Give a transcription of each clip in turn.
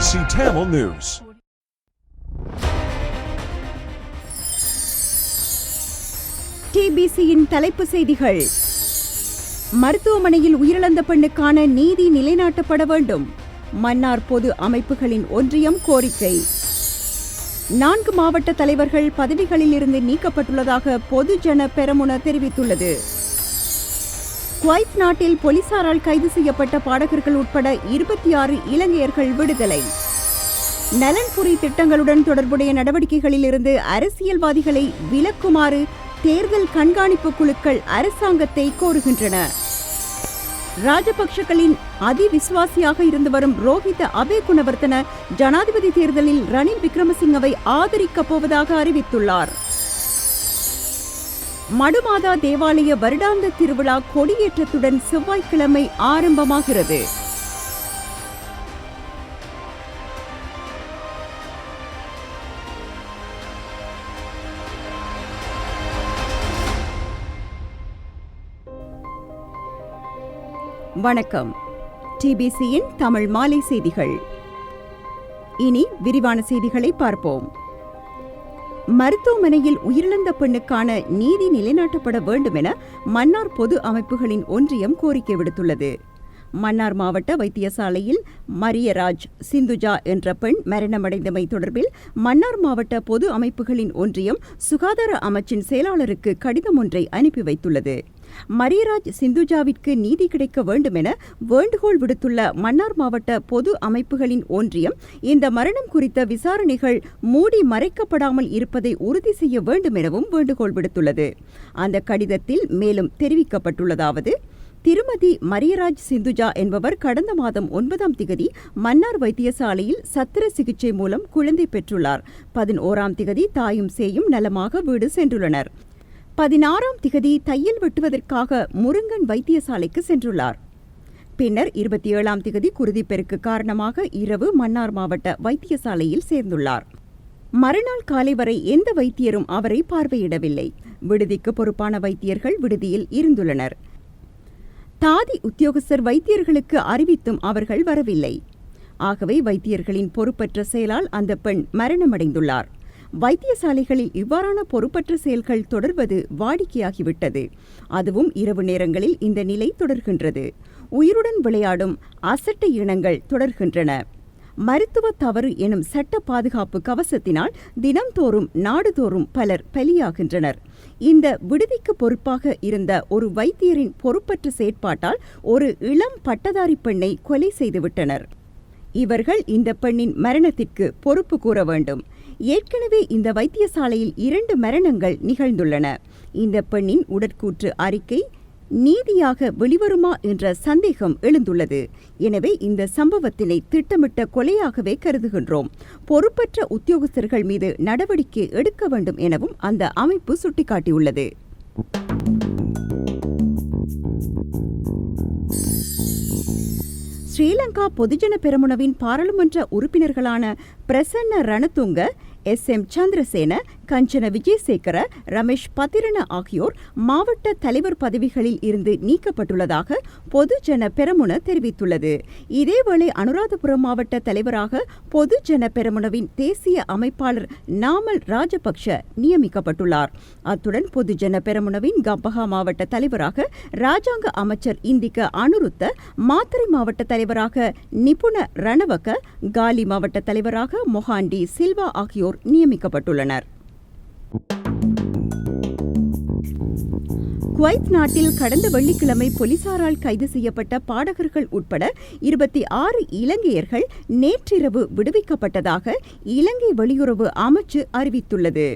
TBC Tamil News. TBCயின் தலைப்பு செய்திகள். மருத்துவமனையில் உயிரிழந்த பெண்ணுக்கான நீதி நிலைநாட்டப்பட வேண்டும். மன்னார் பொது அமைப்புகளின் ஒன்றியம் கோரிக்கை. 4 மாவட்ட தலைவர்கள் பதவிகளில் இருந்து நீக்கப்பட்டுள்ளதாக பொதுஜன பெரமுன தெரிவித்துள்ளது. குவைத் நாட்டில் போலீசாரால் கைது செய்யப்பட்ட பாடகர்கள் உட்பட 26 இலங்கையர்கள் விடுதலை. நலன்புரி திட்டங்களுடன் தொடர்புடைய நடவடிக்கைகளில் இருந்து அரசியல்வாதிகளை விலக்குமாறு தேர்தல் கண்காணிப்பு குழுக்கள் அரசாங்கத்தை கோருகின்றன. ராஜபக்ஷக்களின் அதிவிசுவாசியாக இருந்து வரும் ரோஹித அபேகுணவர்த்தன ஜனாதிபதி தேர்தலில் ரணில் விக்ரமசிங்கவை ஆதரிக்கப் போவதாக அறிவித்துள்ளார். மடுமாதா தேவாலய வருடாந்த திருவிழா கொடியேற்றத்துடன் செவ்வாய்க்கிழமை ஆரம்பமாகிறது. வணக்கம். டிபிசியின் தமிழ் மாலை செய்திகள். இனி விரிவான செய்திகளை பார்ப்போம். மருத்துவமனையில் உயிரிழந்த பெண்ணுக்கான நீதி நிலைநாட்டப்பட வேண்டும் என மன்னார் பொது அமைப்புகளின் ஒன்றியம் கோரிக்கை விடுத்துள்ளது. மன்னார் மாவட்ட வைத்தியசாலையில் மரியராஜ் சிந்துஜா என்ற பெண் மரணமடைந்தமை தொடர்பில் மன்னார் மாவட்ட பொது அமைப்புகளின் ஒன்றியம் சுகாதார அமைச்சின் செயலாளருக்கு கடிதம் ஒன்றை அனுப்பி வைத்துள்ளது. மரியராஜ் சிந்துஜாவிற்கு நீதி கிடைக்க வேண்டும் என வேண்டுகோள் விடுத்துள்ள மன்னார் மாவட்ட பொது அமைப்புகளின் ஒன்றியம் இந்த மரணம் குறித்த விசாரணைகள் மூடி மறைக்கப்படாமல் இருப்பதை உறுதி செய்ய வேண்டும் எனவும் வேண்டுகோள் விடுத்துள்ளது. அந்த கடிதத்தில் மேலும் தெரிவிக்கப்பட்டுள்ளதாவது: திருமதி மரியராஜ் சிந்துஜா என்பவர் கடந்த மாதம் 9ஆம் திகதி மன்னார் வைத்தியசாலையில் சத்திர சிகிச்சை மூலம் குழந்தை பெற்றுள்ளார். 11ஆம் திகதி தாயும் சேயும் நலமாக வீடு சென்றுள்ளனர். 16ஆம் திகதி தையல் வெட்டுவதற்காக முருங்கன் வைத்தியசாலைக்கு சென்றுள்ளார். பின்னர் 27ஆம் திகதி குருதிப்பெருக்கு காரணமாக இரவு மன்னார் மாவட்ட வைத்தியசாலையில் சேர்ந்துள்ளார். மறுநாள் காலை வரை எந்த வைத்தியரும் அவரை பார்வையிடவில்லை. விடுதிக்கு பொறுப்பான வைத்தியர்கள் விடுதியில் இருந்துள்ளனர். தாதி உத்தியோகஸ்தர் வைத்தியர்களுக்கு அறிவித்தும் அவர்கள் வரவில்லை. ஆகவே வைத்தியர்களின் பொறுப்பற்ற செயலால் அந்த பெண் மரணமடைந்துள்ளார். வைத்தியசாலைகளில் இவ்வாறான பொறுப்பற்ற செயல்கள் தொடர்வது வாடிக்கையாகிவிட்டது. அதுவும் இரவு நேரங்களில் இந்த நிலை தொடர்கின்றது. உயிருடன் விளையாடும் அசட்டை இனங்கள் தொடர்கின்றன. மருத்துவ தவறு எனும் சட்ட பாதுகாப்பு கவசத்தினால் தினம்தோறும் நாடுதோறும் பலர் பலியாகின்றனர். இந்த விடுதிக்கு பொறுப்பாக இருந்த ஒரு வைத்தியரின் பொறுப்பற்ற செயற்பாட்டால் ஒரு இளம் பட்டதாரி பெண்ணை கொலை செய்துவிட்டனர். இவர்கள் இந்த பெண்ணின் மரணத்திற்கு பொறுப்பு கூற வேண்டும். ஏற்கனவே இந்த வைத்தியசாலையில் 2 மரணங்கள் நிகழ்ந்துள்ளன. இந்த பெண்ணின் உடற்கூற்று அறிக்கை நீதியாக வெளிவருமா என்ற சந்தேகம் எழுந்துள்ளது. எனவே இந்த சம்பவத்தினை திட்டமிட்ட கொலையாகவே கருதுகின்றோம். பொறுப்பற்ற உத்தியோகஸ்தர்கள் மீது நடவடிக்கை எடுக்க வேண்டும் எனவும் அந்த அமைப்பு சுட்டிக்காட்டியுள்ளது. ஸ்ரீலங்கா பொதுஜன பெரமுனவின் பாராளுமன்ற உறுப்பினர்களான பிரசன்ன ரணதுங்க, SM சந்திரசேன, கஞ்சன விஜயசேகர, ரமேஷ் பத்திரன ஆகியோர் மாவட்ட தலைவர் பதவிகளில் இருந்து நீக்கப்பட்டுள்ளதாக பொதுஜன பெரமுன தெரிவித்துள்ளது. இதேவேளை அனுராதபுரம் மாவட்ட தலைவராக பொதுஜன பெரமுனவின் தேசிய அமைப்பாளர் நாமல் ராஜபக்ஷ நியமிக்கப்பட்டுள்ளார். அத்துடன் பொதுஜன பெரமுனவின் கம்பஹா மாவட்ட தலைவராக ராஜாங்க அமைச்சர் இந்திக அனுருத்த, மாத்தறை மாவட்ட தலைவராக நிபுண ரணவக்க, காலி மாவட்ட தலைவராக மொஹாண்டி சில்வா ஆகியோர் நியமிக்கப்பட்டுள்ளனர். குவைத் நாட்டில் கடந்த வெள்ளிக்கிழமை போலீசாரால் கைது செய்யப்பட்ட பாடகர்கள் உட்பட 26 இலங்கையர்கள் நேற்றிரவு விடுவிக்கப்பட்டதாக இலங்கை வெளியுறவு அமைச்சு அறிவித்துள்ளது.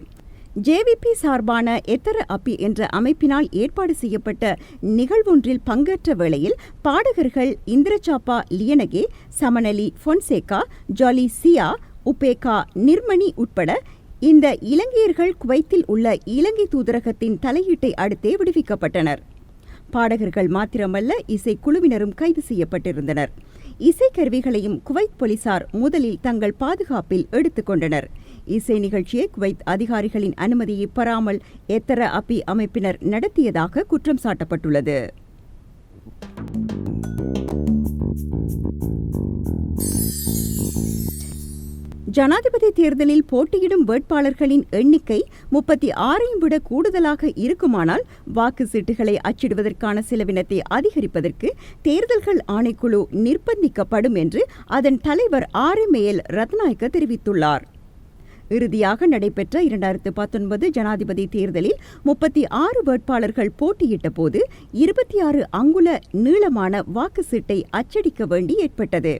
JVP சார்பான எத்தர அப்பி என்ற அமைப்பினால் ஏற்பாடு செய்யப்பட்ட நிகழ்வொன்றில் பங்கேற்ற வேளையில் பாடகர்கள் இந்திரசாப்பா லியனகே, சமனலி பொன்சேகா, ஜாலி சியா, உபேகா நிர்மணி உட்பட இந்த இலங்கையர்கள் குவைத்தில் உள்ள இலங்கை தூதரகத்தின் தலையீட்டை அடுத்தே விடுவிக்கப்பட்டனர். பாடகர்கள் மாத்திரமல்ல, இசைக்குழுவினரும் கைது செய்யப்பட்டிருந்தனர். இசைக்கருவிகளையும் குவைத் போலீசார் முதலில் தங்கள் பாதுகாப்பில் எடுத்துக் கொண்டனர். இசை நிகழ்ச்சியை குவைத் அதிகாரிகளின் அனுமதியை பெறாமல் எத்தர அப்பி அமைப்பினர் நடத்தியதாக குற்றம் சாட்டப்பட்டுள்ளது. ஜனாதிபதி தேர்தலில் போட்டியிடும் வேட்பாளர்களின் எண்ணிக்கை 36ஐயும் விட கூடுதலாக இருக்குமானால் வாக்கு சீட்டுகளை அச்சிடுவதற்கான செலவினத்தை அதிகரிப்பதற்கு தேர்தல்கள் ஆணைக்குழு நிர்பந்திக்கப்படும் என்று அதன் தலைவர் ஆர்எம்ஏஎல் ரத்நாயக்க தெரிவித்துள்ளார். இறுதியாக நடைபெற்ற 2019 ஜனாதிபதி தேர்தலில் 36 வேட்பாளர்கள் போட்டியிட்ட போது 26 அங்குல நீளமான வாக்கு சீட்டை அச்சடிக்க வேண்டி ஏற்பட்டது.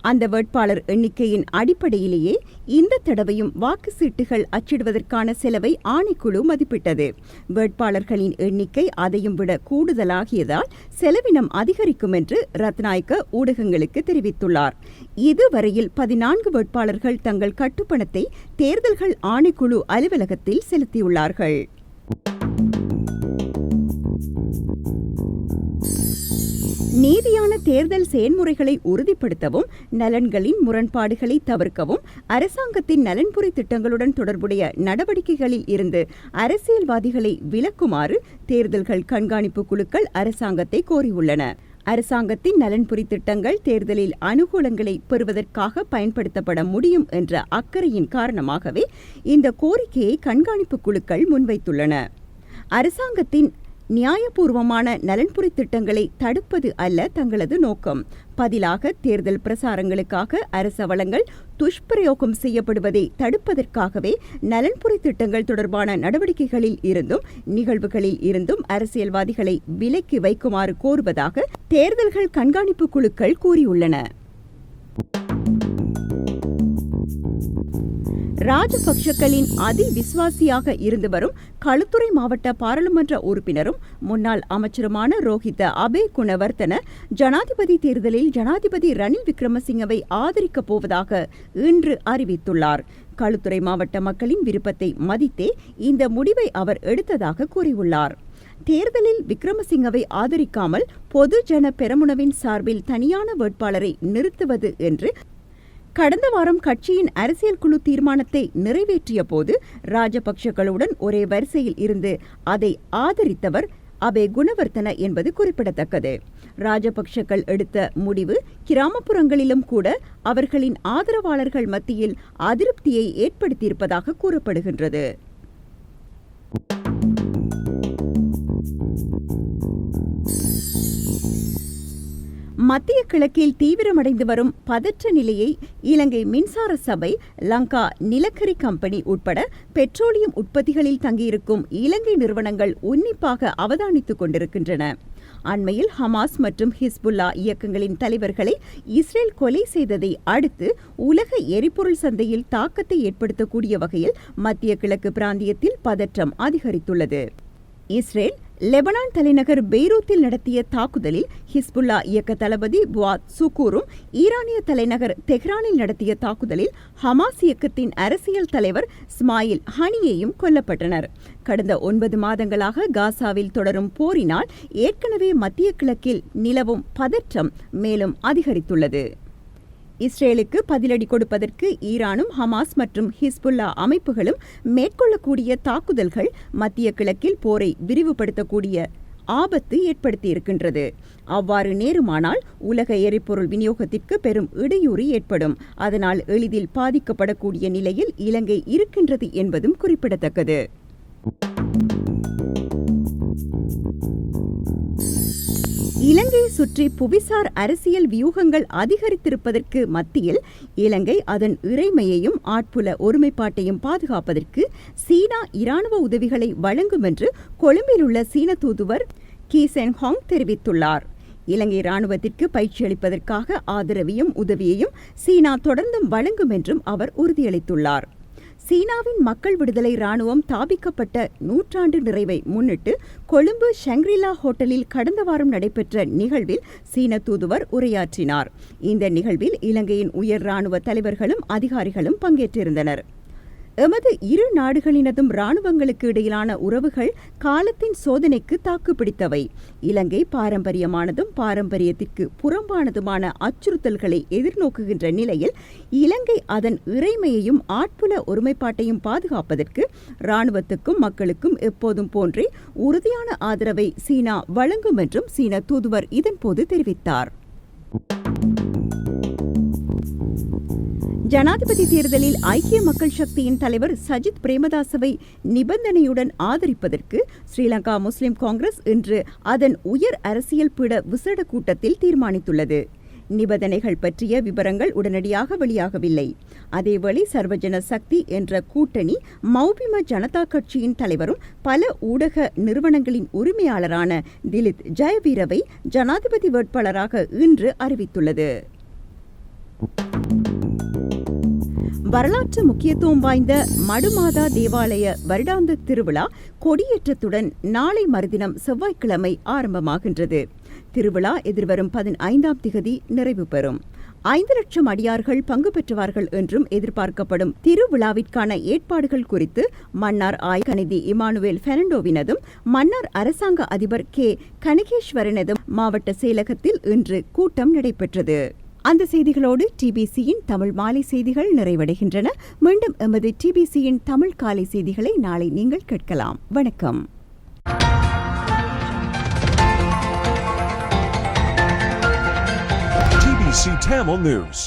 அந்த வேட்பாளர் எண்ணிக்கையின் அடிப்படையிலேயே இந்த தடவையும் வாக்கு சீட்டுகள் அச்சிடுவதற்கான செலவை ஆணைக்குழு மதிப்பிட்டது. வேட்பாளர்களின் எண்ணிக்கை அதையும் விட கூடுதலாகியதால் செலவினம் அதிகரிக்கும் என்று ரத்நாயக்க ஊடகங்களுக்கு தெரிவித்துள்ளார். இதுவரையில் 14 வேட்பாளர்கள் தங்கள் கட்டுப்பணத்தை தேர்தல்கள் ஆணைக்குழு அலுவலகத்தில் செலுத்தியுள்ளார்கள். நீதியான தேர்தல் செயல்முறைகளை உறுதிப்படுத்தவும் நலன்களின் முரண்பாடுகளை தவிர்க்கவும் அரசாங்கத்தின் நலன்புரி திட்டங்களுடன் தொடர்புடைய நடவடிக்கைகளில் இருந்து அரசியல்வாதிகளை விலக்குமாறு தேர்தல்கள் கண்காணிப்பு குழுக்கள் அரசாங்கத்தை கோரியுள்ளன. அரசாங்கத்தின் நலன்புரி திட்டங்கள் தேர்தலில் அனுகூலங்களை பெறுவதற்காக பயன்படுத்தப்பட முடியும் என்ற அக்கறையின் காரணமாகவே இந்த கோரிக்கையை கண்காணிப்பு குழுக்கள் முன்வைத்துள்ளன. அரசாங்கத்தின் நியாயபூர்வமான நலன்புரி திட்டங்களை தடுப்பது அல்ல தங்களது நோக்கம். பதிலாக தேர்தல் பிரசாரங்களுக்காக அரச வளங்கள் துஷ்பிரயோகம் செய்யப்படுவதை தடுப்பதற்காகவே நலன்புரி திட்டங்கள் தொடர்பான நடவடிக்கைகளில் இருந்தும் நிகழ்வுகளில் இருந்தும் அரசியல்வாதிகளை விலக்கி வைக்குமாறு கோருவதாக தேர்தல்கள் கண்காணிப்பு குழுக்கள் கூறியுள்ளன. ராஜபக்ஷக்களின் அதிவிசுவாசியாக இருந்து வரும் களுத்துறை மாவட்ட பாராளுமன்ற உறுப்பினரும் முன்னாள் அமைச்சருமான ரோஹித அபே குணவர்த்தன ஜனாதிபதி தேர்தலில் ஜனாதிபதி ரணில் விக்ரமசிங்கவை ஆதரிக்கப் போவதாக இன்று அறிவித்துள்ளார். களுத்துறை மாவட்ட மக்களின் விருப்பத்தை மதித்தே இந்த முடிவை அவர் எடுத்ததாக கூறியுள்ளார். தேர்தலில் விக்ரமசிங்கவை ஆதரிக்காமல் பொதுஜன பெரமுனவின் சார்பில் தனியான வேட்பாளரை நிறுத்துவது என்று கடந்த வாரம் கட்சியின் அரசியல் குழு தீர்மானத்தை நிறைவேற்றிய போது ராஜபக்ஷக்களுடன் ஒரே வரிசையில் இருந்து அதை ஆதரித்தவர் அபே குணவர்த்தன என்பது குறிப்பிடத்தக்கது. ராஜபக்ஷக்கள் எடுத்த முடிவு கிராமப்புறங்களிலும் கூட அவர்களின் ஆதரவாளர்கள் மத்தியில் அதிருப்தியை ஏற்படுத்தியிருப்பதாக கூறப்படுகின்றது. மத்திய கிழக்கில் தீவிரமடைந்து வரும் பதற்ற நிலையை இலங்கை மின்சார சபை, லங்கா நிலக்கரி கம்பெனி உட்பட பெட்ரோலியம் உற்பத்திகளில் தங்கியிருக்கும் இலங்கை நிறுவனங்கள் உன்னிப்பாக அவதானித்துக் கொண்டிருக்கின்றன. அண்மையில் ஹமாஸ் மற்றும் ஹிஸ்புல்லா இயக்கங்களின் தலைவர்களை இஸ்ரேல் கொலை செய்ததை அடுத்து உலக எரிபொருள் சந்தையில் தாக்கத்தை ஏற்படுத்தக்கூடிய வகையில் மத்திய கிழக்கு பிராந்தியத்தில் பதற்றம் அதிகரித்துள்ளது. இஸ்ரேல் லெபனான் தலைநகர் பெய்ரூத்தில் நடத்திய தாக்குதலில் ஹிஸ்புல்லா இயக்க தளபதி புவாத் சுக்கூரும், ஈரானிய தலைநகர் தெஹ்ரானில் நடத்திய தாக்குதலில் ஹமாஸ் இயக்கத்தின் அரசியல் தலைவர் இஸ்மாயில் ஹனியேயும் கொல்லப்பட்டனர். கடந்த 9 மாதங்களாக காசாவில் தொடரும் போரினால் ஏற்கனவே மத்திய கிழக்கில் நிலவும் பதற்றம் மேலும் அதிகரித்துள்ளது. இஸ்ரேலுக்கு பதிலடி கொடுப்பதற்கு ஈரானும் ஹமாஸ் மற்றும் ஹிஸ்புல்லா அமைப்புகளும் மேற்கொள்ளக்கூடிய தாக்குதல்கள் மத்திய கிழக்கில் போரை விரிவுபடுத்தக்கூடிய ஆபத்து ஏற்படுத்தியிருக்கின்றது. அவ்வாறு நேருமானால் உலக எரிபொருள் விநியோகத்திற்கு பெரும் இடையூறு ஏற்படும். அதனால் எளிதில் பாதிக்கப்படக்கூடிய நிலையில் இலங்கை இருக்கின்றது என்பதும் குறிப்பிடத்தக்கது. இலங்கையை சுற்றி புவிசார் அரசியல் வியூகங்கள் அதிகரித்திருப்பதற்கு மத்தியில் இலங்கை அதன் இறைமையையும் ஆட்புல ஒருமைப்பாட்டையும் பாதுகாப்பதற்கு சீனா இராணுவ உதவிகளை வழங்கும் என்று கொழும்பில் உள்ள சீன தூதுவர் கி சென்ஹாங் தெரிவித்துள்ளார். இலங்கை இராணுவத்திற்கு பயிற்சி அளிப்பதற்காக ஆதரவையும் உதவியையும் சீனா தொடர்ந்தும் வழங்கும் என்றும் அவர் உறுதியளித்துள்ளார். சீனாவின் மக்கள் விடுதலை ராணுவம் தாபிக்கப்பட்ட 100 நிறைவை முன்னிட்டு கொழும்பு ஷங்க்ரிலா ஹோட்டலில் கடந்த வாரம் நடைபெற்ற நிகழ்வில் சீன தூதுவர் உரையாற்றினார். இந்த நிகழ்வில் இலங்கையின் உயர் ராணுவ தலைவர்களும் அதிகாரிகளும் பங்கேற்றிருந்தனர். எமது இரு நாடுகளினதும் இராணுவங்களுக்கு இடையிலான உறவுகள் காலத்தின் சோதனைக்கு தாக்குப்பிடித்தவை. இலங்கை பாரம்பரியமானதும் பாரம்பரியத்திற்கு புறம்பானதுமான அச்சுறுத்தல்களை எதிர்நோக்குகின்ற நிலையில் இலங்கை அதன் இறைமையையும் ஆட்புல ஒருமைப்பாட்டையும் பாதுகாப்பதற்கு இராணுவத்துக்கும் மக்களுக்கும் எப்போதும் போன்றே உறுதியான ஆதரவை சீனா வழங்கும் என்றும் சீன தூதுவர் இதன்போது தெரிவித்தார். ஜனாதிபதி தேர்தலில் ஐக்கிய மக்கள் சக்தியின் தலைவர் சஜித் பிரேமதாசவை நிபந்தனையுடன் ஆதரிப்பதற்கு ஸ்ரீலங்கா முஸ்லிம் காங்கிரஸ் இன்று அதன் உயர் அரசியல் பீட விசேட கூட்டத்தில் தீர்மானித்துள்ளது. நிபந்தனைகள் பற்றிய விவரங்கள் உடனடியாக வெளியாகவில்லை. அதேவேளை சர்வஜன சக்தி என்ற கூட்டணி மௌபிம ஜனதா கட்சியின் தலைவரும் பல ஊடக நிறுவனங்களின் உரிமையாளரான திலித் ஜெயவீரவை ஜனாதிபதி வேட்பாளராக இன்று அறிவித்துள்ளது. வரலாற்று முக்கியத்துவம் வாய்ந்த மடுமாதா தேவாலய வருடாந்த திருவிழா கொடியேற்றத்துடன் நாளை மறுதினம் செவ்வாய்க்கிழமை ஆரம்பமாகின்றது. திருவிழா எதிர்வரும் 15ஆம் திகதி நிறைவு பெறும். 5 லட்சம் அடியார்கள் பங்கு பெற்றுவார்கள் என்றும் எதிர்பார்க்கப்படும் திருவிழாவிற்கான ஏற்பாடுகள் குறித்து மன்னார் ஆயகநிதி இமானுவேல் பெர்னாண்டோவினதும் மன்னார் அரசாங்க அதிபர் கே கனகேஸ்வரனதும் மாவட்ட செயலகத்தில் இன்று கூட்டம் நடைபெற்றது. அந்த செய்திகளோடு டிபிசியின் தமிழ் மாலை செய்திகள் நிறைவடைகின்றன. மீண்டும் எமது டிபிசியின் தமிழ் காலை செய்திகளை நாளை நீங்கள் கேட்கலாம். வணக்கம். TBC Tamil News.